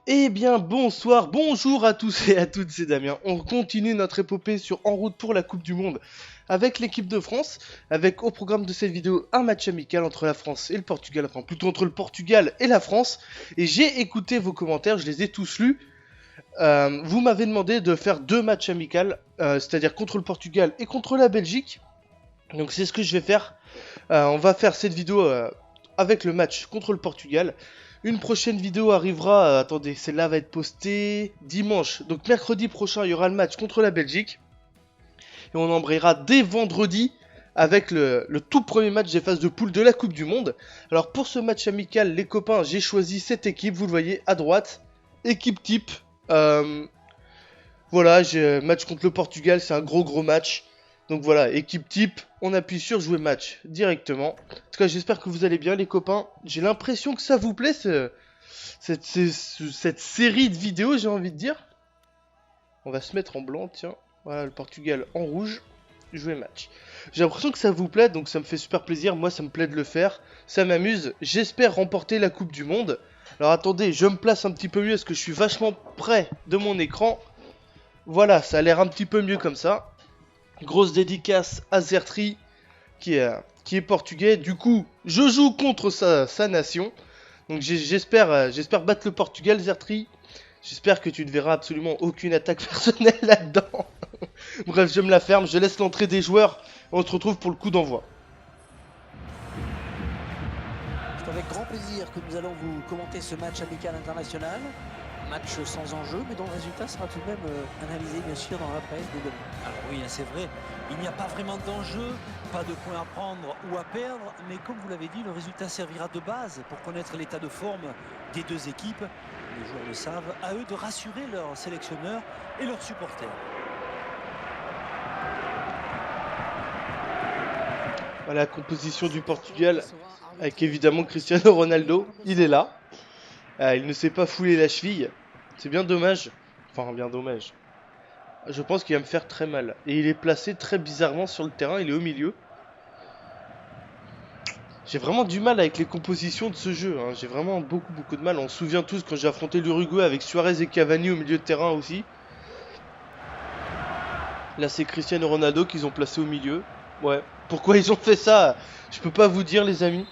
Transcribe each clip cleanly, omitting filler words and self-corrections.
Eh bien, bonsoir, bonjour à tous et à toutes, c'est Damien. On continue notre épopée sur En route pour la Coupe du Monde avec l'équipe de France, avec au programme de cette vidéo un match amical entre la France et le Portugal, enfin plutôt entre le Portugal et la France. Et j'ai écouté vos commentaires, je les ai tous lus. Vous m'avez demandé de faire deux matchs amicaux, c'est-à-dire contre le Portugal et contre la Belgique. Donc c'est ce que je vais faire. On va faire cette vidéo avec le match contre le Portugal. Une prochaine vidéo arrivera, attendez, celle-là va être postée dimanche. Donc mercredi prochain, il y aura le match contre la Belgique. Et on embrayera dès vendredi avec le tout premier match des phases de poule de la Coupe du Monde. Alors pour ce match amical, les copains, j'ai choisi cette équipe, vous le voyez à droite. Équipe type. Voilà, j'ai match contre le Portugal, c'est un gros match. Donc voilà, équipe type, on appuie sur jouer match directement. En tout cas, j'espère que vous allez bien les copains. J'ai l'impression que ça vous plaît, cette série de vidéos, j'ai envie de dire. On va se mettre en blanc, tiens. Voilà, le Portugal en rouge, jouer match. J'ai l'impression que ça vous plaît, donc ça me fait super plaisir. Moi, ça me plaît de le faire. Ça m'amuse. J'espère remporter la Coupe du Monde. Alors attendez, je me place un petit peu mieux, parce que je suis vachement près de mon écran. Voilà, ça a l'air un petit peu mieux comme ça. Grosse dédicace à Zertri qui est portugais. Du coup, je joue contre sa nation. Donc j'espère battre le Portugal, Zertri. J'espère que tu ne verras absolument aucune attaque personnelle là-dedans. Bref, je me la ferme, je laisse l'entrée des joueurs. On se retrouve pour le coup d'envoi. C'est avec grand plaisir que nous allons vous commenter ce match amical international. Match sans enjeu, mais dont le résultat sera tout de même analysé bien sûr dans la presse de demain. Alors oui, c'est vrai, il n'y a pas vraiment d'enjeu, pas de points à prendre ou à perdre, mais comme vous l'avez dit, le résultat servira de base pour connaître l'état de forme des deux équipes. Les joueurs le savent, à eux de rassurer leurs sélectionneurs et leurs supporters. Voilà la composition du Portugal, avec évidemment Cristiano Ronaldo, il est là. Il ne s'est pas foulé la cheville, c'est bien dommage. Enfin, bien dommage. Je pense qu'il va me faire très mal. Et il est placé très bizarrement sur le terrain, il est au milieu. J'ai vraiment du mal avec les compositions de ce jeu, hein. J'ai vraiment beaucoup de mal. On se souvient tous quand j'ai affronté l'Uruguay avec Suarez et Cavani au milieu de terrain aussi. Là c'est Cristiano Ronaldo qu'ils ont placé au milieu. Ouais, pourquoi ils ont fait ça? Je peux pas vous dire les amis.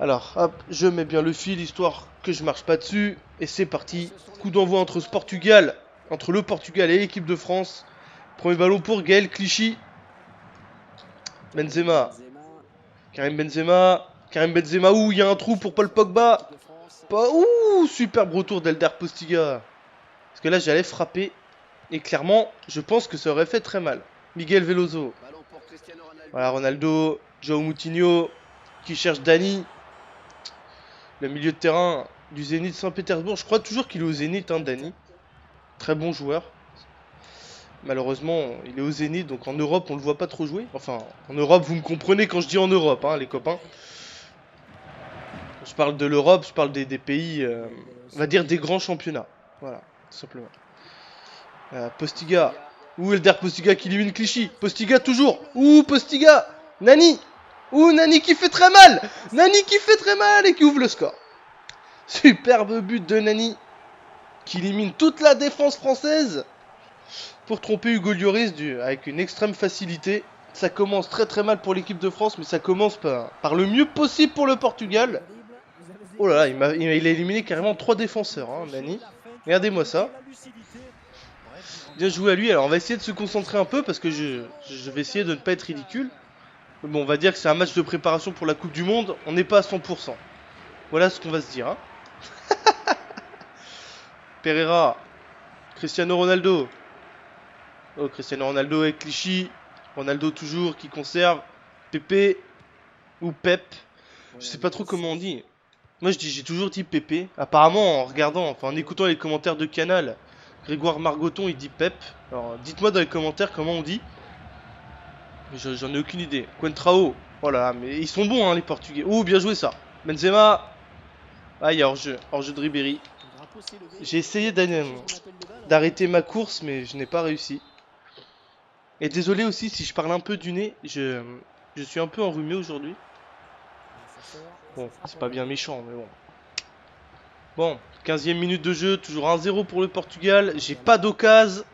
Alors hop, je mets bien le fil histoire que je marche pas dessus. Et c'est parti, coup d'envoi entre le Portugal et l'équipe de France. Premier ballon pour Gaël Clichy. Benzema. Karim Benzema, ouh, il y a un trou pour Paul Pogba. Ouh, superbe retour d'Elder Postiga. Parce que là, j'allais frapper. Et clairement, je pense que ça aurait fait très mal. Miguel Veloso. Voilà, Ronaldo, João Moutinho, qui cherche Dani. Le milieu de terrain du Zénith Saint-Pétersbourg. Je crois toujours qu'il est au Zénith, hein, Dani. Très bon joueur. Malheureusement, il est au Zénith, donc en Europe, on le voit pas trop jouer. Enfin, en Europe, vous me comprenez quand je dis en Europe, hein, les copains. Je parle de l'Europe, je parle des pays, on va dire des grands championnats. Voilà, tout simplement. Postiga. Ouh, Elder Postiga qui élimine Clichy. Postiga toujours. Ouh, Postiga. Nani. Ouh, Nani qui fait très mal. Nani qui fait très mal et qui ouvre le score. Superbe but de Nani. Qui élimine toute la défense française. Pour tromper Hugo Lloris avec une extrême facilité. Ça commence très mal pour l'équipe de France, mais ça commence par le mieux possible pour le Portugal. Oh là là, il a éliminé carrément 3 défenseurs, hein, Nani. Regardez-moi ça. Bien joué à lui. Alors on va essayer de se concentrer un peu parce que je vais essayer de ne pas être ridicule. Mais bon, on va dire que c'est un match de préparation pour la Coupe du Monde. On n'est pas à 100%. Voilà ce qu'on va se dire, hein. Pereira. Cristiano Ronaldo. Oh, Cristiano Ronaldo avec Clichy. Ronaldo toujours qui conserve. Pépé. Ou Pep. Je sais pas trop comment on dit. Moi j'ai toujours dit Pépé. Apparemment en regardant, enfin en écoutant les commentaires de Canal, Grégoire Margoton il dit Pep. Alors dites-moi dans les commentaires comment on dit. J'en ai aucune idée. Coentrao. Voilà, mais ils sont bons hein les Portugais. Oh bien joué ça. Benzema. Ah il y a hors-jeu de Ribéry. J'ai essayé d'arrêter ma course mais je n'ai pas réussi. Et désolé aussi si je parle un peu du nez. Je suis un peu enrhumé aujourd'hui. Bon, c'est pas bien méchant mais bon. Bon, 15e minute de jeu, toujours 1-0 pour le Portugal. J'ai pas d'occasion.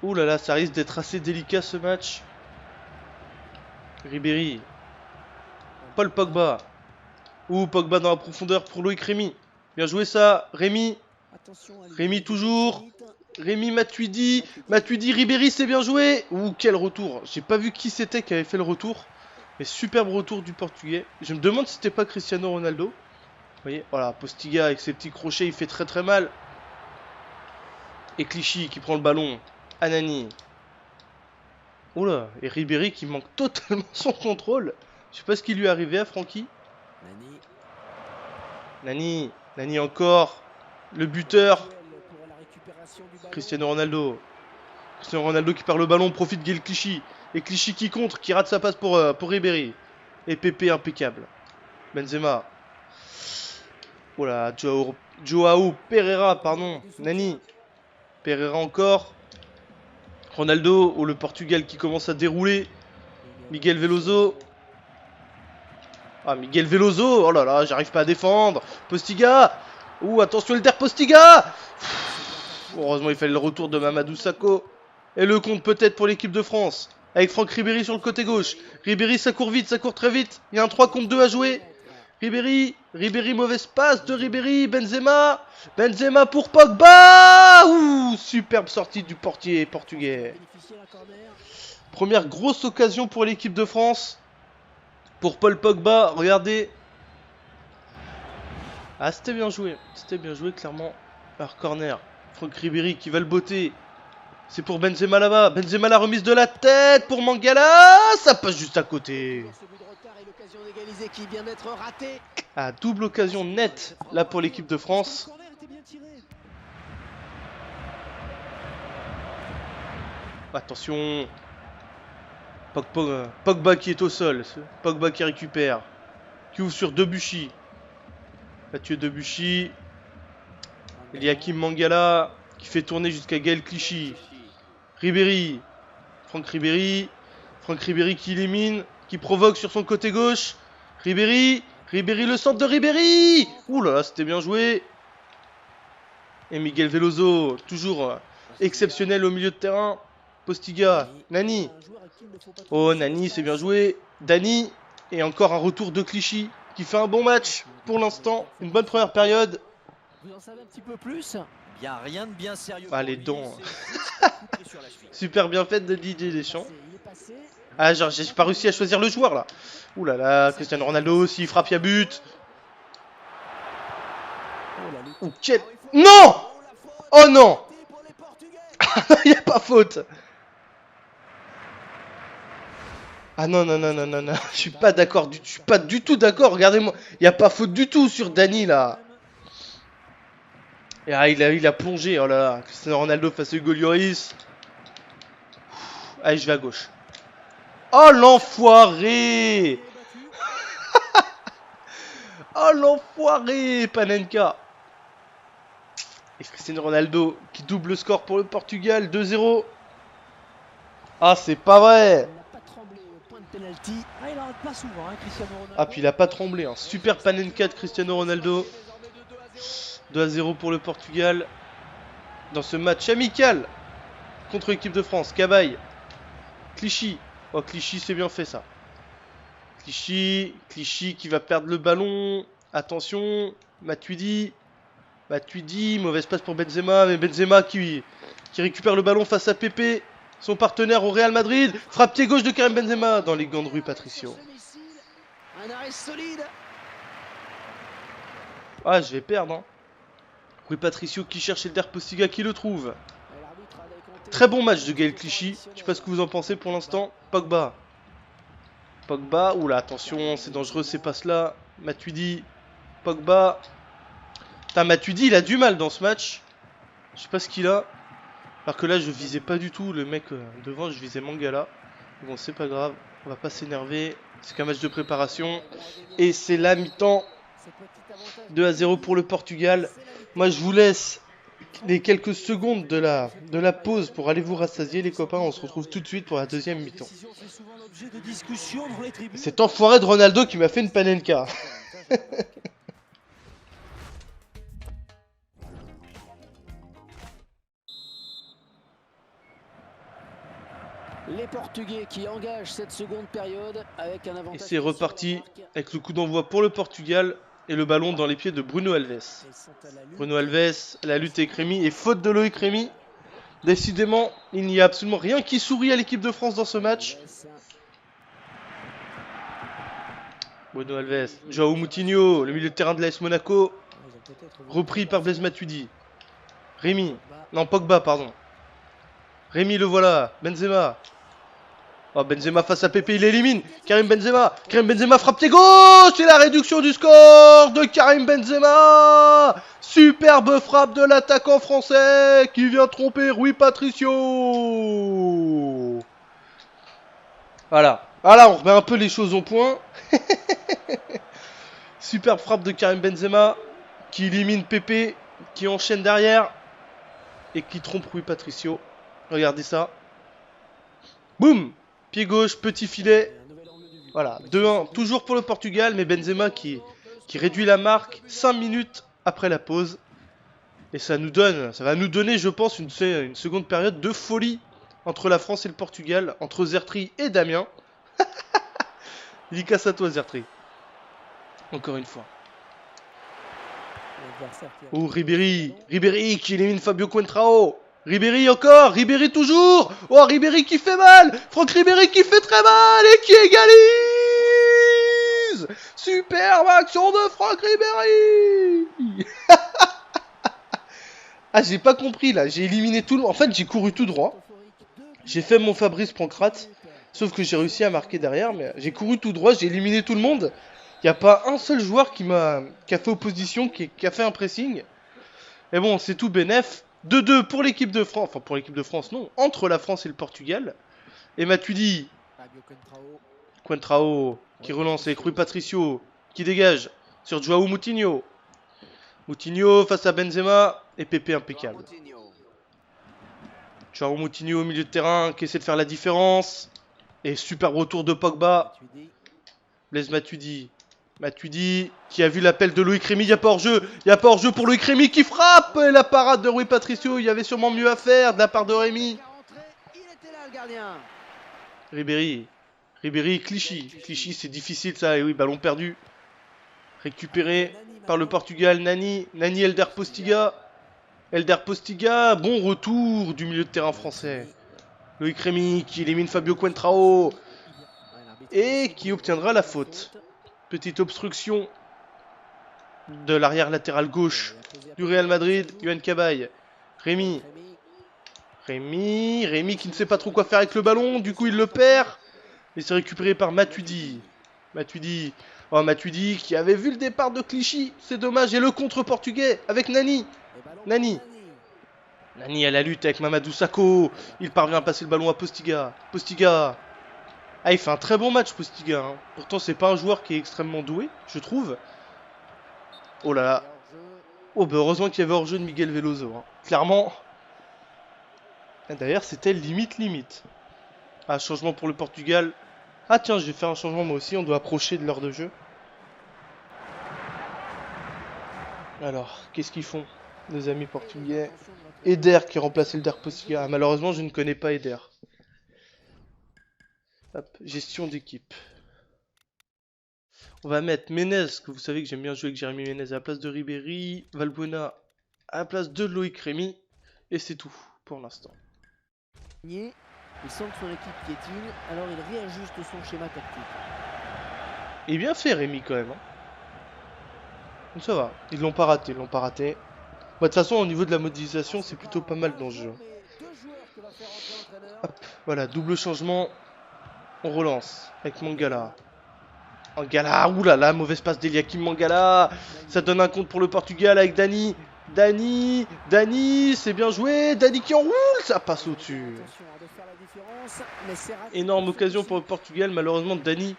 Ouh là là, ça risque d'être assez délicat ce match. Ribéry. Paul Pogba. Ouh, Pogba dans la profondeur pour Loïc Rémy. Bien joué ça, Rémy. Rémy toujours. Rémy Matuidi. Matuidi, Ribéry, c'est bien joué. Ouh, quel retour. J'ai pas vu qui c'était qui avait fait le retour. Mais superbe retour du Portugais. Je me demande si c'était pas Cristiano Ronaldo. Vous voyez, voilà, Postiga avec ses petits crochets, il fait très très mal. Et Clichy qui prend le ballon. Anani. Oula, et Ribéry qui manque totalement son contrôle. Je sais pas ce qui lui est arrivé à Francky. Nani encore. Le buteur. Cristiano Ronaldo. Cristiano Ronaldo qui perd le ballon, profite Gaël Clichy. Et Clichy qui contre, qui rate sa passe pour Ribéry. Et Pépé impeccable. Benzema. Oula, Joao Pereira, pardon. Nani. Pereira encore. Ronaldo, ou le Portugal qui commence à dérouler. Miguel Veloso. Ah, Miguel Veloso. Oh là là, j'arrive pas à défendre. Postiga. Ouh, attention, Elder Postiga. Heureusement, il fallait le retour de Mamadou Sakho. Et le compte peut-être pour l'équipe de France. Avec Franck Ribéry sur le côté gauche. Ribéry, ça court vite, ça court très vite. Il y a un 3 contre 2 à jouer. Ribéry, mauvaise passe de Ribéry. Benzema pour Pogba. Ouh, superbe sortie du portier portugais. Première grosse occasion pour l'équipe de France. Pour Paul Pogba, regardez. Ah, c'était bien joué clairement. Alors, corner. Franck Ribéry qui va le botter. C'est pour Benzema là-bas. Benzema la remise de la tête pour Mangala. Ça passe juste à côté. Ah, double occasion nette là pour l'équipe de France. Attention. Pogba qui est au sol. Pogba qui récupère. Qui ouvre sur Debuchy. Mathieu Debuchy. Il y a Kim Mangala qui fait tourner jusqu'à Gaël Clichy. Ribéry. Franck Ribéry. Franck Ribéry qui élimine. Qui provoque sur son côté gauche. Ribéry. Ribéry, le centre de Ribéry. Ouh là là, c'était bien joué. Et Miguel Veloso, toujours exceptionnel au milieu de terrain. Postiga. Nani. Oh, Nani, c'est bien joué. Dani. Et encore un retour de Clichy qui fait un bon match pour l'instant. Une bonne première période. Vous en savez un petit peu plus? Il n'y a rien de bien sérieux. Ah, les dents. Super bien faite de Didier Deschamps. Ah, genre, j'ai pas réussi à choisir le joueur là. Ouh là là, Cristiano Ronaldo, s'il frappe, il y a but. Ouh, quel... Non! Oh non! Il n'y a pas faute. Ah non, je suis pas d'accord, je suis pas du tout d'accord, regardez-moi. Il n'y a pas faute du tout sur Dani là. Et ah, il a plongé, oh là là. Cristiano Ronaldo face à Hugo Lloris. Allez, je vais à gauche. Oh l'enfoiré. Oh l'enfoiré, Panenka. Et Cristiano Ronaldo qui double le score pour le Portugal, 2-0. Ah, c'est pas vrai. Ah, puis il a pas tremblé, hein. Super Panenka de Cristiano Ronaldo. 2-0 pour le Portugal. Dans ce match amical contre l'équipe de France. Cabaye. Clichy. Oh, Clichy, c'est bien fait ça. Clichy qui va perdre le ballon. Attention. Matuidi, mauvaise passe pour Benzema. Mais Benzema qui récupère le ballon face à Pépé, son partenaire au Real Madrid. Frappe pied gauche de Karim Benzema dans les gants de Rui Patricio. Un arrêt solide. Ah, je vais perdre, hein. Rui Patricio qui cherche Elder Postiga qui le trouve. Très bon match de Gaël Clichy. Je sais pas ce que vous en pensez pour l'instant. Pogba. Oula, attention, c'est dangereux ces passes-là. Matuidi. Pogba. Putain, Matuidi, il a du mal dans ce match. Je sais pas ce qu'il a. Alors que là, je visais pas du tout le mec devant, je visais Mangala. Bon, c'est pas grave. On va pas s'énerver. C'est qu'un match de préparation. Et c'est la mi-temps. 2-0 pour le Portugal. Moi, je vous laisse les quelques secondes de la pause pour aller vous rassasier, les copains. On se retrouve tout de suite pour la deuxième mi-temps. Cet enfoiré de Ronaldo qui m'a fait une panenka. Les Portugais qui engagent cette seconde période avec un avantage. Et c'est reparti avec le coup d'envoi pour le Portugal et le ballon dans les pieds de Bruno Alves. Bruno Alves, la lutte avec Rémi et faute de Loïc Rémi. Décidément, il n'y a absolument rien qui sourit à l'équipe de France dans ce match. Bruno Alves, João Moutinho, le milieu de terrain de l'AS Monaco, repris par Blaise Matuidi. Rémi, non Pogba pardon. Rémi le voilà, Benzema. Oh Benzema face à Pepe, il élimine Karim Benzema. Karim Benzema frappe pied gauche et la réduction du score de Karim Benzema. Superbe frappe de l'attaquant français qui vient tromper Rui Patricio. Voilà, on remet un peu les choses au point. Superbe frappe de Karim Benzema qui élimine Pepe, qui enchaîne derrière et qui trompe Rui Patricio. Regardez ça. Boum. Pied gauche, petit filet. Voilà, 2-1, toujours pour le Portugal, mais Benzema qui réduit la marque 5 minutes après la pause. Et ça va nous donner, je pense, une seconde période de folie entre la France et le Portugal, entre Zertri et Damien. Il y casse à toi, Zertri. Encore une fois. Oh, Ribéry qui élimine Fabio Coentrao. Ribéry encore, Ribéry toujours. Oh, Ribéry qui fait mal. Franck Ribéry qui fait très mal et qui égalise. Superbe action de Franck Ribéry. Ah, j'ai pas compris là, j'ai éliminé tout le monde. En fait, j'ai couru tout droit. J'ai fait mon Fabrice Pancrate. Sauf que j'ai réussi à marquer derrière, mais j'ai couru tout droit, j'ai éliminé tout le monde. Il n'y a pas un seul joueur qui a fait opposition, qui a fait un pressing. Et bon, c'est tout bénef. 2-2 pour l'équipe de France. Enfin, pour l'équipe de France, non. Entre la France et le Portugal. Et Matuidi. Coentrao qui relance avec Rui Patricio. Qui dégage sur João Moutinho. Moutinho face à Benzema. Et Pepe impeccable. João Moutinho au milieu de terrain qui essaie de faire la différence. Et super retour de Pogba. Blaise Matuidi. Matuidi qui a vu l'appel de Loïc Rémy, il n'y a pas hors-jeu. Il n'y a pas hors-jeu pour Loïc Rémy qui frappe. Et la parade de Rui Patricio, il y avait sûrement mieux à faire de la part de Rémy. Ribéry, Clichy. Clichy, c'est difficile ça. Et oui, ballon perdu. Récupéré par le Portugal, Nani. Nani, Elder Postiga. Bon retour du milieu de terrain français. Loïc Rémy qui élimine Fabio Coentrao. Et qui obtiendra la faute. Petite obstruction de l'arrière latéral gauche du Real Madrid, Yohan Cabaye. Rémy qui ne sait pas trop quoi faire avec le ballon, du coup il le perd. Et c'est récupéré par Matuidi. Matuidi qui avait vu le départ de Clichy, c'est dommage. Et le contre portugais avec Nani à la lutte avec Mamadou Sakho. Il parvient à passer le ballon à Postiga. Ah, il fait un très bon match, Postiga. Hein. Pourtant, c'est pas un joueur qui est extrêmement doué, je trouve. Oh là là. Oh, bah heureusement qu'il y avait hors-jeu de Miguel Veloso. Hein. Clairement. D'ailleurs, c'était limite. Ah, changement pour le Portugal. Ah, tiens, je vais faire un changement moi aussi. On doit approcher de l'heure de jeu. Alors, qu'est-ce qu'ils font, nos amis portugais? Eder qui remplace Elder Postiga. Ah, malheureusement, je ne connais pas Eder. Hop, gestion d'équipe. On va mettre Menez, que vous savez que j'aime bien jouer avec Jérémy Menez à la place de Ribéry, Valbuena à la place de Loïc Rémy, et c'est tout pour l'instant. Il sent que son équipe piétine, alors il réajuste son schéma tactique. Et bien fait Rémy quand même. Hein. Donc ça va, ils l'ont pas raté. Bon, de toute façon, au niveau de la modélisation, c'est plutôt pas mal dans ce jeu. Hop, voilà, double changement. On relance avec Mangala. Oulala, mauvaise passe d'Eliakim Mangala. Ça donne un compte pour le Portugal avec Dani. Dani, c'est bien joué. Dani qui enroule, ça passe au-dessus. Énorme occasion pour le Portugal. Malheureusement, Dani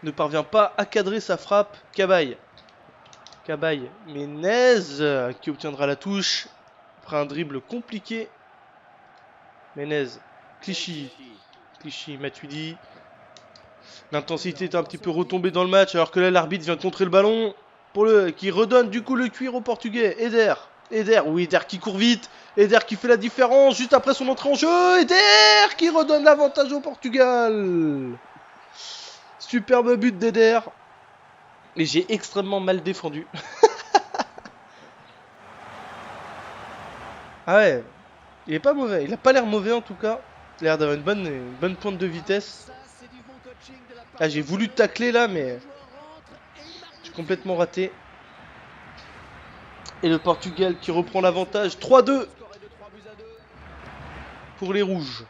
ne parvient pas à cadrer sa frappe. Cabaye, Menez qui obtiendra la touche. Après un dribble compliqué. Menez, Clichy, Matuidi. L'intensité est un petit peu retombée dans le match alors que là l'arbitre vient contrer le ballon qui redonne du coup le cuir au Portugais. Eder Eder, oui, Eder qui court vite. Eder qui fait la différence juste après son entrée en jeu. Eder qui redonne l'avantage au Portugal. Superbe but d'Eder. Et j'ai extrêmement mal défendu. Ah ouais, il est pas mauvais. Il a pas l'air mauvais en tout cas. Il a l'air d'avoir une bonne pointe de vitesse. Ah, j'ai voulu tacler là, mais j'ai complètement raté. Et le Portugal qui reprend l'avantage. 3-2 pour les rouges.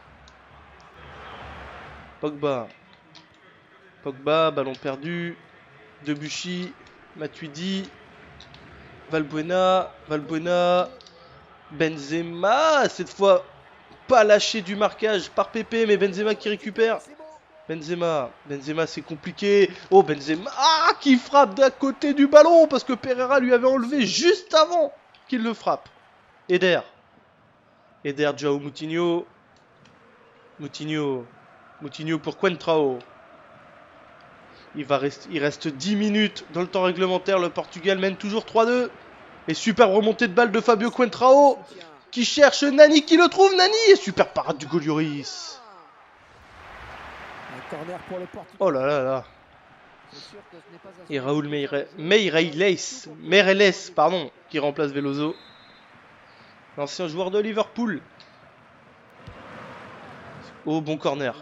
Pogba. Pogba, ballon perdu. Debuchy. Matuidi. Valbuena. Valbuena. Benzema. Cette fois, pas lâché du marquage par Pepe, mais Benzema qui récupère. Benzema, c'est compliqué. Oh, Benzema qui frappe d'à côté du ballon parce que Pereira lui avait enlevé juste avant qu'il le frappe. Eder, Joao Moutinho. Moutinho pour Coentrao. Il reste 10 minutes dans le temps réglementaire. Le Portugal mène toujours 3-2. Et super remontée de balle de Fabio Coentrao qui cherche Nani, qui le trouve. Nani et super parade du Golioris. Oh là là là. Et Raoul Meireles, pardon, qui remplace Veloso. L'ancien joueur de Liverpool. Oh, bon corner.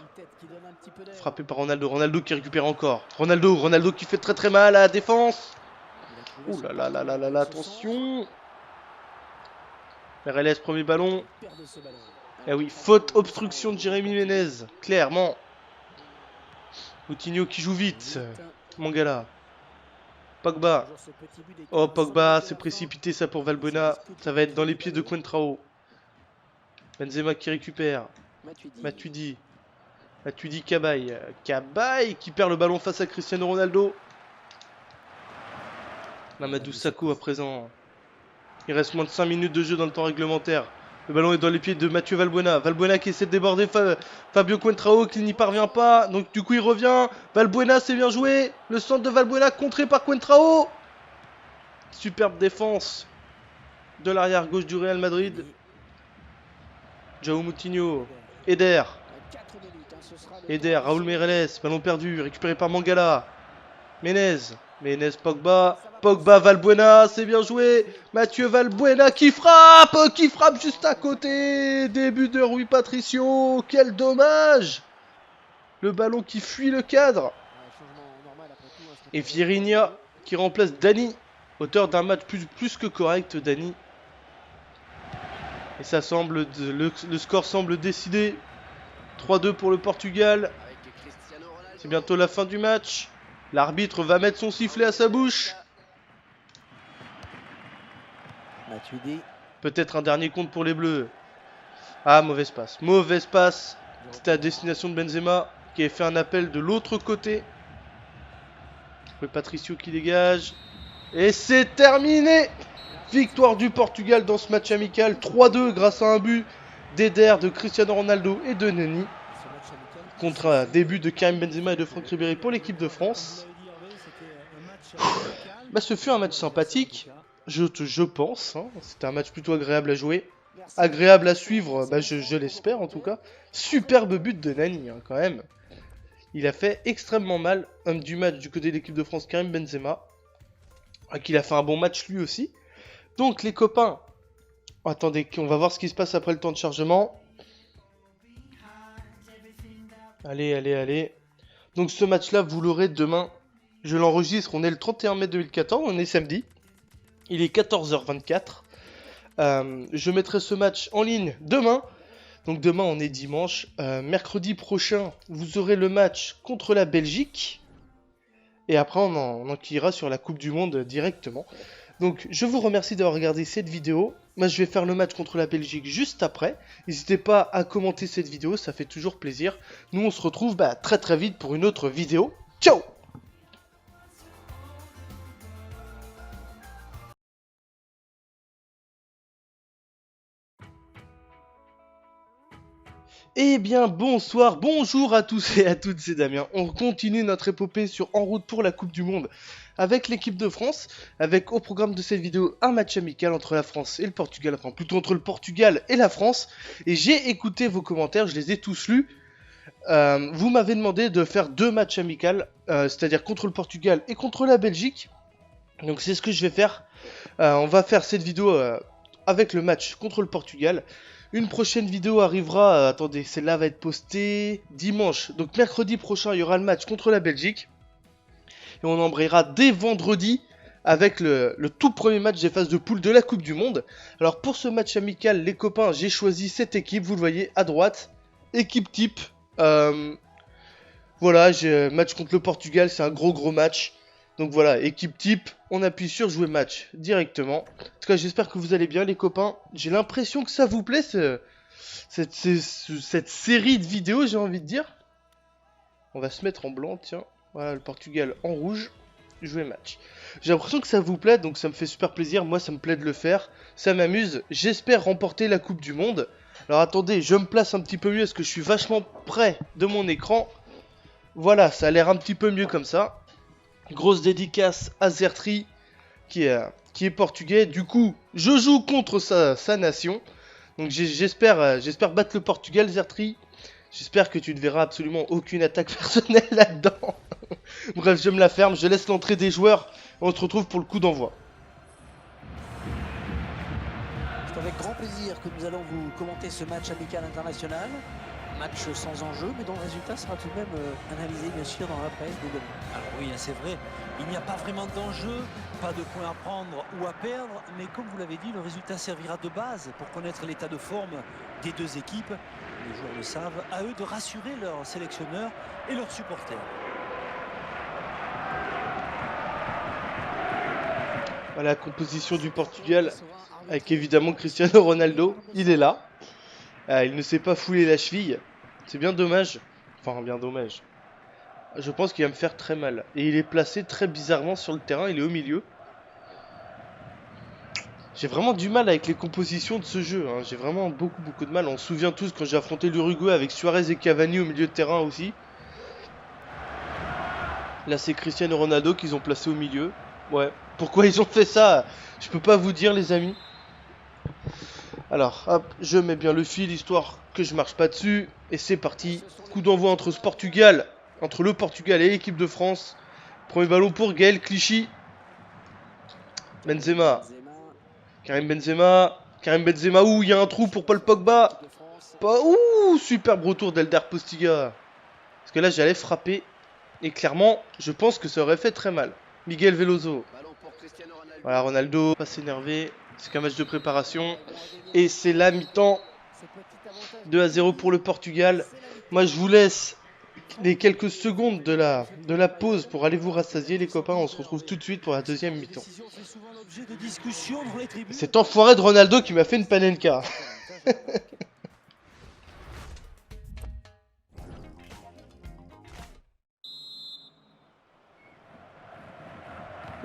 Frappé par Ronaldo. Ronaldo qui récupère encore. Ronaldo qui fait très mal à la défense. Oh là là là là là là, attention. Meireles, premier ballon. Eh oui, faute, obstruction de Jérémy Ménez. Clairement. Moutinho qui joue vite. Mangala. Pogba. Oh, Pogba, c'est précipité ça pour Valbuena. Ça va être dans les pieds de Coentrao. Benzema qui récupère. Matuidi. Cabaye. Cabaye qui perd le ballon face à Cristiano Ronaldo. Mamadou Sakho à présent. Il reste moins de 5 minutes de jeu dans le temps réglementaire. Le ballon est dans les pieds de Mathieu Valbuena. Valbuena qui essaie de déborder Fabio Coentrao qui n'y parvient pas. Donc du coup il revient. Valbuena, c'est bien joué. Le centre de Valbuena contré par Coentrao. Superbe défense de l'arrière gauche du Real Madrid. Joao Moutinho. Eder, Raoul Meireles. Ballon perdu. Récupéré par Mangala. Ménez, Pogba. Valbuena, c'est bien joué. Mathieu Valbuena qui frappe juste à côté. Début de Rui Patricio. Quel dommage. Le ballon qui fuit le cadre. Et Vieirinha qui remplace Dani. Auteur d'un match plus que correct, Dani. Et ça semble, le score semble décidé. 3-2 pour le Portugal. C'est bientôt la fin du match. L'arbitre va mettre son sifflet à sa bouche. Peut-être un dernier compte pour les Bleus. Ah, mauvaise passe. C'était à destination de Benzema qui a fait un appel de l'autre côté. Le Patricio qui dégage. Et c'est terminé. Victoire du Portugal dans ce match amical. 3-2 grâce à un but d'Eder, de Cristiano Ronaldo et de Nani. Contre un début de Karim Benzema et de Franck Ribéry pour l'équipe de France. Bah, ce fut un match sympathique, je pense. Hein. C'était un match plutôt agréable à jouer. Agréable à suivre, bah, je l'espère en tout cas. Superbe but de Nani hein, quand même. Il a fait extrêmement mal. Homme du match du côté de l'équipe de France, Karim Benzema. Qui a fait un bon match lui aussi. Donc les copains, attendez, on va voir ce qui se passe après le temps de chargement. Allez. Donc ce match-là, vous l'aurez demain. Je l'enregistre, on est le 31 mai 2014, on est samedi. Il est 14h24. Je mettrai ce match en ligne demain. Donc demain, on est dimanche. Mercredi prochain, vous aurez le match contre la Belgique. Et après, on enquillera sur la Coupe du Monde directement. Donc je vous remercie d'avoir regardé cette vidéo. Moi je vais faire le match contre la Belgique juste après. N'hésitez pas à commenter cette vidéo, ça fait toujours plaisir. Nous on se retrouve très vite pour une autre vidéo. Ciao! Eh bien bonsoir, bonjour à tous et à toutes, c'est Damien. On continue notre épopée sur En route pour la Coupe du Monde avec l'équipe de France, avec au programme de cette vidéo un match amical entre la France et le Portugal, enfin plutôt entre le Portugal et la France. Et j'ai écouté vos commentaires, je les ai tous lus. Vous m'avez demandé de faire deux matchs amicaux, c'est-à-dire contre le Portugal et contre la Belgique. Donc c'est ce que je vais faire. On va faire cette vidéo avec le match contre le Portugal. Une prochaine vidéo arrivera, attendez, celle-là va être postée dimanche. Donc mercredi prochain, il y aura le match contre la Belgique. Et on embrayera dès vendredi avec le tout premier match des phases de poule de la Coupe du Monde. Alors pour ce match amical, les copains, j'ai choisi cette équipe, vous le voyez à droite. Équipe type. Voilà, j'ai match contre le Portugal, c'est un gros match. Donc voilà, équipe type, on appuie sur jouer match directement. En tout cas, j'espère que vous allez bien les copains. J'ai l'impression que ça vous plaît, cette série de vidéos, j'ai envie de dire. On va se mettre en blanc, tiens. Voilà, le Portugal en rouge, jouer match. J'ai l'impression que ça vous plaît, donc ça me fait super plaisir. Moi, ça me plaît de le faire, ça m'amuse. J'espère remporter la Coupe du Monde. Alors attendez, je me place un petit peu mieux, parce que je suis vachement près de mon écran. Voilà, ça a l'air un petit peu mieux comme ça. Grosse dédicace à Zertri qui est portugais. Du coup, je joue contre sa nation. Donc j'espère battre le Portugal, Zertri. J'espère que tu ne verras absolument aucune attaque personnelle là-dedans. Bref, je me la ferme, je laisse l'entrée des joueurs. On se retrouve pour le coup d'envoi. C'est avec grand plaisir que nous allons vous commenter ce match amical international. Match sans enjeu, mais dont le résultat sera tout de même analysé bien sûr dans la presse de demain. Alors oui, c'est vrai, il n'y a pas vraiment d'enjeu, pas de points à prendre ou à perdre, mais comme vous l'avez dit, le résultat servira de base pour connaître l'état de forme des deux équipes. Les joueurs le savent, à eux de rassurer leurs sélectionneurs et leurs supporters. Voilà la composition du Portugal, avec évidemment Cristiano Ronaldo, il est là. Il ne s'est pas foulé la cheville, c'est bien dommage. Enfin, bien dommage. Je pense qu'il va me faire très mal. Et il est placé très bizarrement sur le terrain, il est au milieu. J'ai vraiment du mal avec les compositions de ce jeu, hein. J'ai vraiment beaucoup de mal. On se souvient tous quand j'ai affronté l'Uruguay avec Suarez et Cavani au milieu de terrain aussi. Là c'est Cristiano Ronaldo qu'ils ont placé au milieu. Ouais, pourquoi ils ont fait ça? Je peux pas vous dire les amis. Alors, hop, je mets bien le fil, histoire que je marche pas dessus. Et c'est parti. Coup d'envoi entre le Portugal et l'équipe de France. Premier ballon pour Gaël Clichy. Benzema. Karim Benzema. Ouh, il y a un trou pour Paul Pogba. Ouh, superbe retour d'Elder Postiga. Parce que là, j'allais frapper. Et clairement, je pense que ça aurait fait très mal. Miguel Veloso. Voilà, Ronaldo, pas s'énerver. C'est qu'un match de préparation. Et c'est la mi-temps. 2-0 pour le Portugal. Moi, je vous laisse les quelques secondes de la pause pour aller vous rassasier, les copains. On se retrouve tout de suite pour la deuxième mi-temps. Cet enfoiré de Ronaldo qui m'a fait une panenka.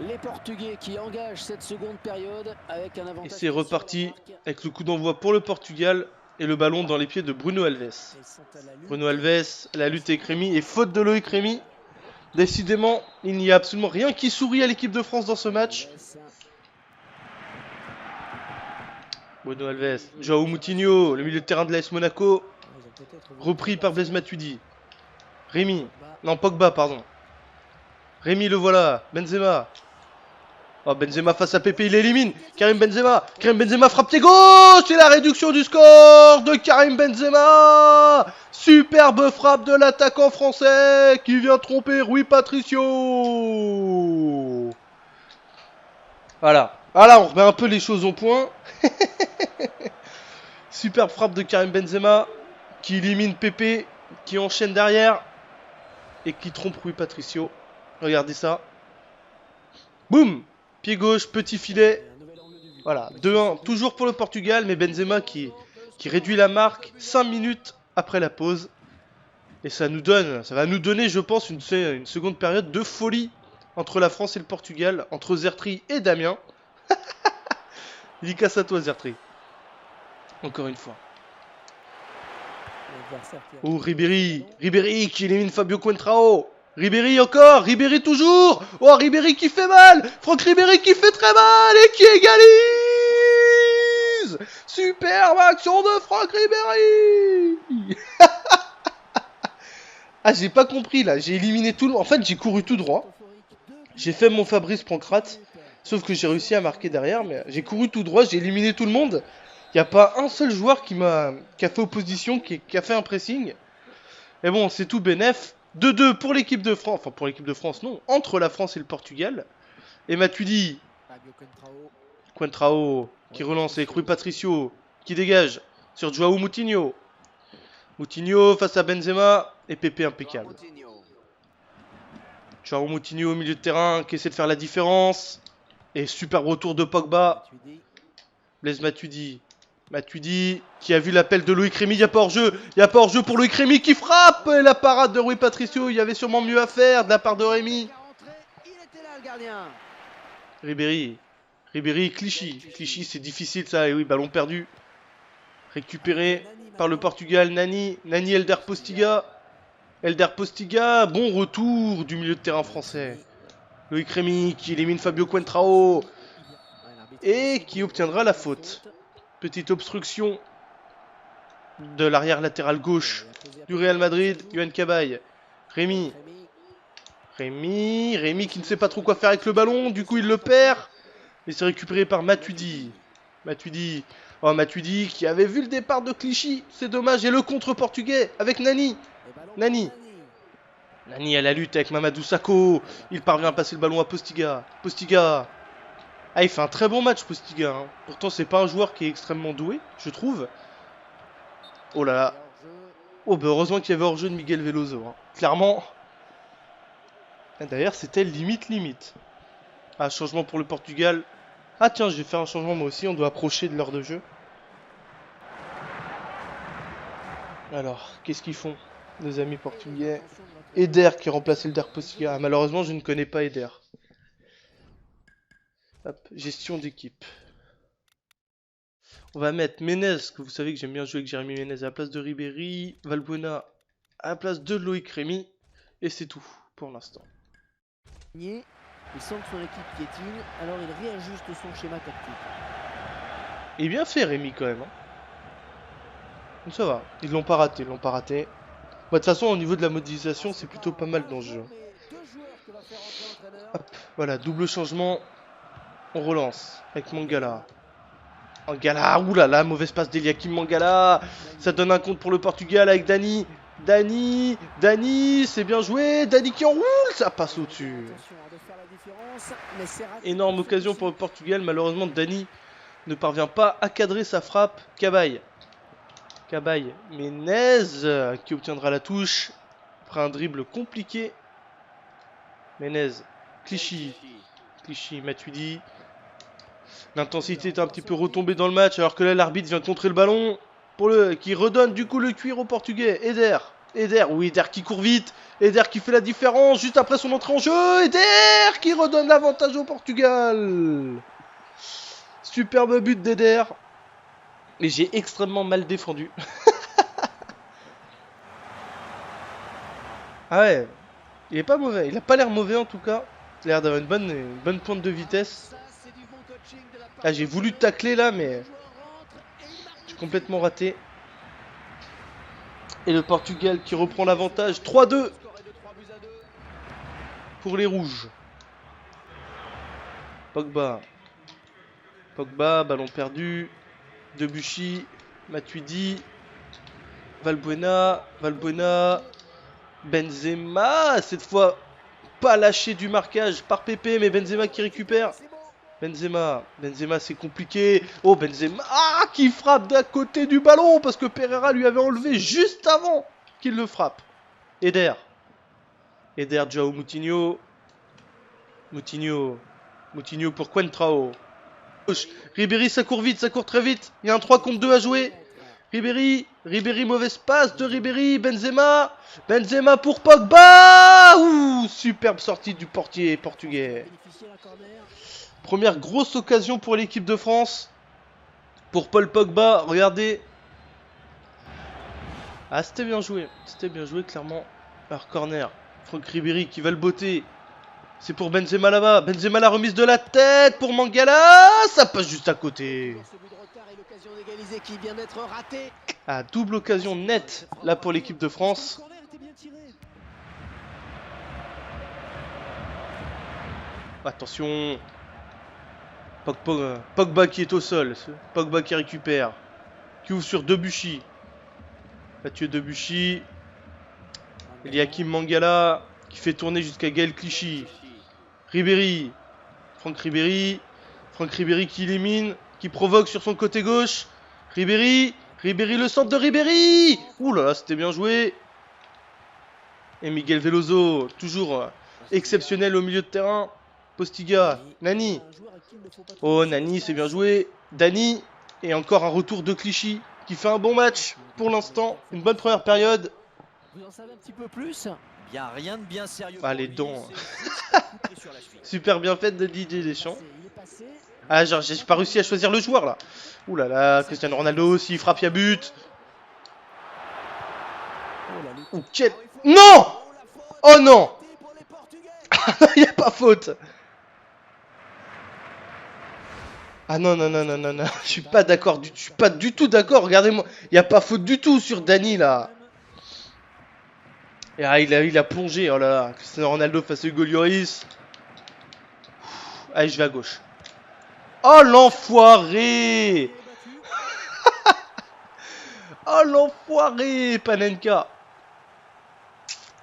Les Portugais qui engagent cette seconde période avec un avantage. Et c'est reparti avec le coup d'envoi pour le Portugal et le ballon dans les pieds de Bruno Alves. Bruno Alves, la lutte avec Rémy et faute de Loïc Rémy. Décidément, il n'y a absolument rien qui sourit à l'équipe de France dans ce match. Bruno Alves, João Moutinho, le milieu de terrain de l'AS Monaco. Repris par Blaise Matuidi. Rémy, non Pogba pardon. Rémy le voilà, Benzema. Oh, Benzema face à Pepe, il élimine Karim Benzema frappe pied gauche. Et la réduction du score de Karim Benzema. Superbe frappe de l'attaquant français qui vient tromper Rui Patricio. Voilà, on remet un peu les choses au point. Superbe frappe de Karim Benzema qui élimine Pepe, qui enchaîne derrière et qui trompe Rui Patricio. Regardez ça. Boum. Pied gauche, petit filet. Voilà, 2-1, toujours pour le Portugal, mais Benzema qui réduit la marque 5 minutes après la pause. Et ça va nous donner, je pense, une seconde période de folie entre la France et le Portugal, entre Zertri et Damien. Dédicace à toi, Zertri. Encore une fois. Oh, Ribéry. Ribéry qui élimine Fabio Contrao. Ribéry encore. Ribéry toujours. Oh, Ribéry qui fait mal. Franck Ribéry qui fait très mal et qui égalise. Superbe action de Franck Ribéry. Ah, j'ai pas compris là. J'ai éliminé tout le monde. En fait, j'ai couru tout droit. J'ai fait mon Fabrice Pancrate. Sauf que j'ai réussi à marquer derrière. Mais j'ai couru tout droit. J'ai éliminé tout le monde. Il n'y a pas un seul joueur qui a fait opposition, qui a fait un pressing. Mais bon, c'est tout bénef. 2-2 pour l'équipe de France. Enfin, pour l'équipe de France, non. Entre la France et le Portugal. Et Matuidi. Contrao qui relance avec Rui Patricio. Qui dégage sur Joao Moutinho. Moutinho face à Benzema. Et Pepe impeccable. Joao Moutinho au milieu de terrain qui essaie de faire la différence. Et superbe retour de Pogba. Blaise Matuidi. Matuidi qui a vu l'appel de Loïc Rémy, il n'y a pas hors-jeu. Il n'y a pas hors-jeu pour Loïc Rémy qui frappe. Et la parade de Rui Patricio, il y avait sûrement mieux à faire de la part de Rémy. Ribéry. Ribéry, Clichy. Clichy, c'est difficile ça. Et oui, ballon perdu. Récupéré par le Portugal. Nani. Nani, Elder Postiga. Elder Postiga. Bon retour du milieu de terrain français. Loïc Rémy qui élimine Fabio Contrao. Et qui obtiendra la faute. Petite obstruction de l'arrière latéral gauche du Real Madrid, Yohan Cabaye. Rémy qui ne sait pas trop quoi faire avec le ballon, du coup il le perd. Et c'est récupéré par Matuidi. Matuidi qui avait vu le départ de Clichy, c'est dommage. Et le contre portugais avec Nani. Nani à la lutte avec Mamadou Sakho. Il parvient à passer le ballon à Postiga. Ah, il fait un très bon match, Postiga. Hein. Pourtant, c'est pas un joueur qui est extrêmement doué, je trouve. Oh là là. Oh, bah heureusement qu'il y avait hors-jeu de Miguel Veloso. Hein. Clairement. D'ailleurs, c'était limite. Ah, changement pour le Portugal. Ah, tiens, je vais faire un changement moi aussi. On doit approcher de l'heure de jeu. Alors, qu'est-ce qu'ils font, nos amis portugais? Eder qui remplace Elder Postiga. Ah, malheureusement, je ne connais pas Eder. Hop, gestion d'équipe. On va mettre Menez, que vous savez que j'aime bien jouer avec Jérémy Menez à la place de Ribéry, Valbuena à la place de Loïc Rémy, et c'est tout pour l'instant. Il sent que son équipe piétine, alors il réajuste son schéma tactique. Et bien fait Rémy quand même. Hein. Ça va, ils l'ont pas raté, Bon, de toute façon, au niveau de la modélisation, c'est plutôt pas mal dans ce jeu. Hop, voilà, double changement. On relance avec Mangala. Mangala, oulala, mauvaise passe d'Eliakim Mangala. Ça donne un compte pour le Portugal avec Dani. Dani, c'est bien joué. Dani qui enroule, ça passe au-dessus. Énorme occasion pour le Portugal. Malheureusement, Dani ne parvient pas à cadrer sa frappe. Cabaye, Menez qui obtiendra la touche. Après un dribble compliqué. Menez, Clichy, Matuidi. L'intensité est un petit peu retombée dans le match alors que là l'arbitre vient contrer le ballon qui redonne du coup le cuir au Portugais. Eder qui court vite. Eder qui fait la différence juste après son entrée en jeu. Eder qui redonne l'avantage au Portugal. Superbe but d'Eder. Et j'ai extrêmement mal défendu. Ah ouais, il est pas mauvais. Il a pas l'air mauvais en tout cas. Il a l'air d'avoir une bonne pointe de vitesse. Ah, j'ai voulu tacler là, mais j'ai complètement raté. Et le Portugal qui reprend l'avantage. 3-2 pour les rouges. Pogba, ballon perdu. Debuchy, Matuidi, Valbuena, Benzema, cette fois pas lâché du marquage par Pepe, mais Benzema qui récupère. Benzema, c'est compliqué. Oh, Benzema qui frappe d'à côté du ballon parce que Pereira lui avait enlevé juste avant qu'il le frappe. Eder, Joao Moutinho pour Contrao. Ribéry, ça court très vite. Il y a un 3 contre 2 à jouer. Ribéry, mauvaise passe de Ribéry. Benzema pour Pogba. Ouh, superbe sortie du portier portugais. Première grosse occasion pour l'équipe de France. Pour Paul Pogba, regardez. Ah, c'était bien joué clairement. Alors corner, Franck Ribéry qui va le botter. C'est pour Benzema là-bas. Benzema la remise de la tête pour Mangala. Ça passe juste à côté. Ah, double occasion nette là pour l'équipe de France. Attention. Pogba qui est au sol. Pogba qui récupère. Qui ouvre sur Debuchy. Mathieu Debuchy. Il y a Kim Mangala qui fait tourner jusqu'à Gaël Clichy. Ribéry. Franck Ribéry. Franck Ribéry qui élimine. Qui provoque sur son côté gauche. Ribéry. Ribéry, le centre de Ribéry. Ouh là là, c'était bien joué. Et Miguel Veloso, toujours exceptionnel au milieu de terrain. Postiga. Nani. Oh, Nani, c'est bien joué. Dani. Et encore un retour de Clichy qui fait un bon match pour l'instant. Une bonne première période. Vous en savez un petit peu plus? Il n'y a rien de bien sérieux. Ah, les dents. Super bien faite de Didier Deschamps. Ah, genre, j'ai pas réussi à choisir le joueur là. Ouh là là, Cristiano Ronaldo, s'il frappe, il y a but. Ouh, quel... Non! Oh non! Il n'y a pas faute. Ah non, non, non, non, non, non. Je suis pas d'accord, je suis pas du tout d'accord. Regardez-moi, il n'y a pas faute du tout sur Dani là. Et ah, il a plongé, oh là là. Cristiano Ronaldo face à Hugo Lloris. Allez, je vais à gauche. Oh l'enfoiré. Oh l'enfoiré, Panenka.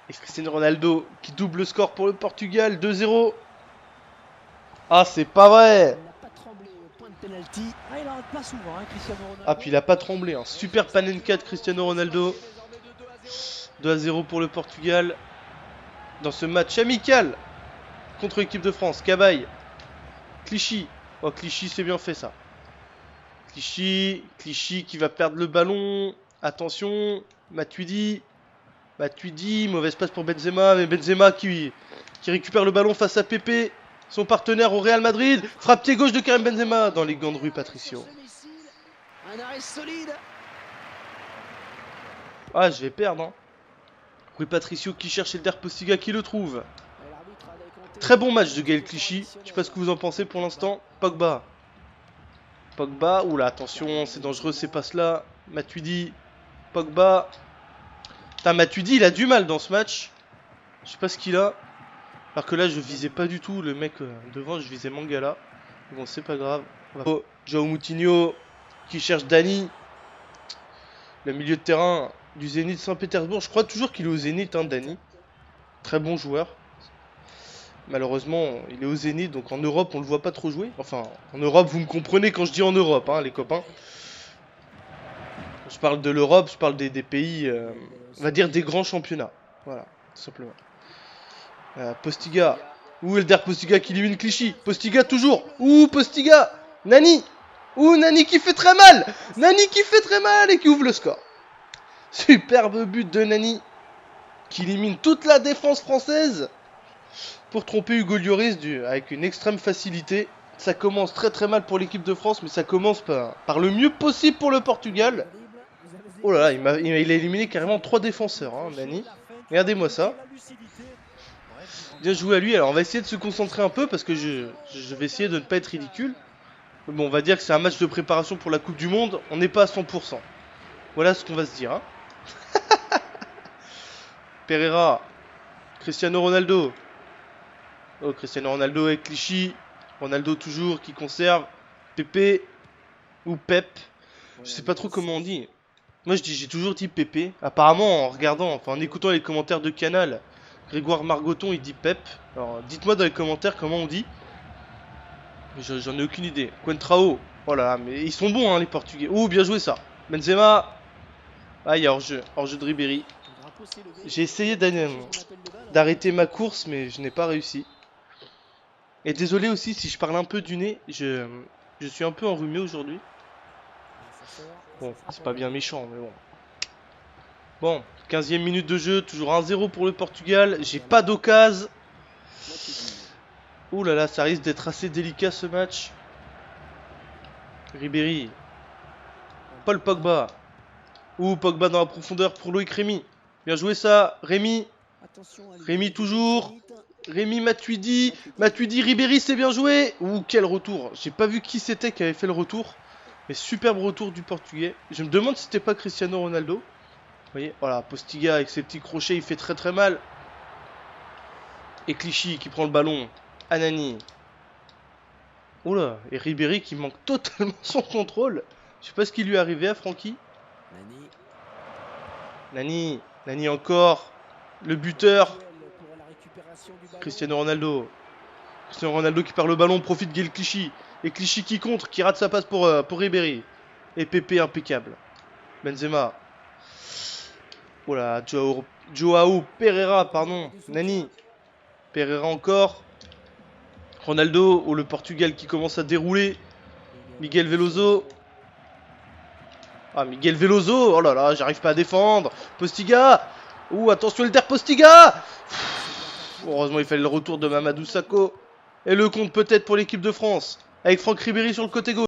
Et Cristiano Ronaldo qui double le score pour le Portugal, 2-0. Ah, c'est pas vrai. Ah, puis il a pas tremblé, hein. Super Panenka de Cristiano Ronaldo. 2-0 pour le Portugal. Dans ce match amical contre l'équipe de France. Cabaye. Clichy. Oh, Clichy, c'est bien fait ça. Clichy qui va perdre le ballon. Attention. Matuidi, mauvaise passe pour Benzema. Mais Benzema qui récupère le ballon face à Pepe, son partenaire au Real Madrid. Frappe pied gauche de Karim Benzema dans les gants de Rui Patricio. Un arrêt solide. Ah, je vais perdre, hein. Rui Patricio qui cherche Elder Postiga qui le trouve. Très bon match de Gaël Clichy. Je sais pas ce que vous en pensez pour l'instant. Pogba. Oula, attention, c'est dangereux ces passes-là. Matuidi. Pogba. Putain, Matuidi, il a du mal dans ce match. Je sais pas ce qu'il a. Alors que là, je visais pas du tout le mec devant, je visais Mangala. Bon, c'est pas grave. Oh, Joao Moutinho qui cherche Dani. Le milieu de terrain du Zénith Saint-Pétersbourg. Je crois toujours qu'il est au Zénith, hein, Dani. Très bon joueur. Malheureusement, il est au Zénith, donc en Europe, on le voit pas trop jouer. Enfin, en Europe, vous me comprenez quand je dis en Europe, hein, les copains. Quand je parle de l'Europe, je parle des pays, on va dire des grands championnats. Voilà, tout simplement. Postiga. Ouh, Elder Postiga qui élimine Clichy. Postiga toujours. Ouh, Postiga. Nani. Ouh, Nani qui fait très mal. Nani qui fait très mal et qui ouvre le score. Superbe but de Nani qui élimine toute la défense française pour tromper Hugo Lloris avec une extrême facilité. Ça commence très très mal pour l'équipe de France, mais ça commence par le mieux possible pour le Portugal. Oh là là, il a éliminé carrément 3 défenseurs, hein, Nani. Regardez-moi ça. Bien joué à lui. Alors on va essayer de se concentrer un peu parce que je vais essayer de ne pas être ridicule. Mais bon, on va dire que c'est un match de préparation pour la Coupe du Monde. On n'est pas à 100%. Voilà ce qu'on va se dire, hein. Pereira. Cristiano Ronaldo. Oh, Cristiano Ronaldo avec Clichy. Ronaldo toujours qui conserve. Pepe. Ou Pep. Je sais pas trop comment on dit. Moi j'ai toujours dit Pepe. Apparemment en regardant, enfin en écoutant les commentaires de Canal, Grégoire Margoton il dit Pep. Alors dites-moi dans les commentaires comment on dit. J'en ai aucune idée. Coentrao. Oh là là, mais ils sont bons hein les Portugais. Oh bien joué ça. Benzema. Ah il y a hors-jeu de Ribéry. J'ai essayé d'arrêter ma course mais je n'ai pas réussi. Et désolé aussi si je parle un peu du nez. Je suis un peu enrhumé aujourd'hui. Bon, c'est pas bien méchant, mais bon. Bon, 15e minute de jeu, toujours 1-0 pour le Portugal. J'ai pas d'occasion. Ouh là là, ça risque d'être assez délicat ce match. Ribéry. Paul Pogba. Ouh, Pogba dans la profondeur pour Loïc Rémy. Bien joué ça, Rémy. Rémy toujours. Rémy Matuidi. Matuidi, Ribéry, c'est bien joué. Ouh, quel retour. J'ai pas vu qui c'était qui avait fait le retour. Mais superbe retour du Portugais. Je me demande si c'était pas Cristiano Ronaldo. Vous voyez, voilà, Postiga avec ses petits crochets, il fait très très mal. Et Clichy qui prend le ballon. Anani. Oula, et Ribéry qui manque totalement son contrôle. Je sais pas ce qui lui est arrivé à Francky. Nani encore. Le buteur. Cristiano Ronaldo. Cristiano Ronaldo qui perd le ballon, profite Gaël Clichy. Et Clichy qui contre, qui rate sa passe pour Ribéry. Et Pépé impeccable. Benzema. Oula, Joao Pereira, pardon. Nani. Pereira encore. Ronaldo, le Portugal qui commence à dérouler. Miguel Veloso. Ah, Miguel Veloso. Oh là là, j'arrive pas à défendre. Postiga. Ouh, attention, Elder Postiga. Heureusement, il fallait le retour de Mamadou Sakho. Et le compte peut-être pour l'équipe de France. Avec Franck Ribéry sur le côté gauche.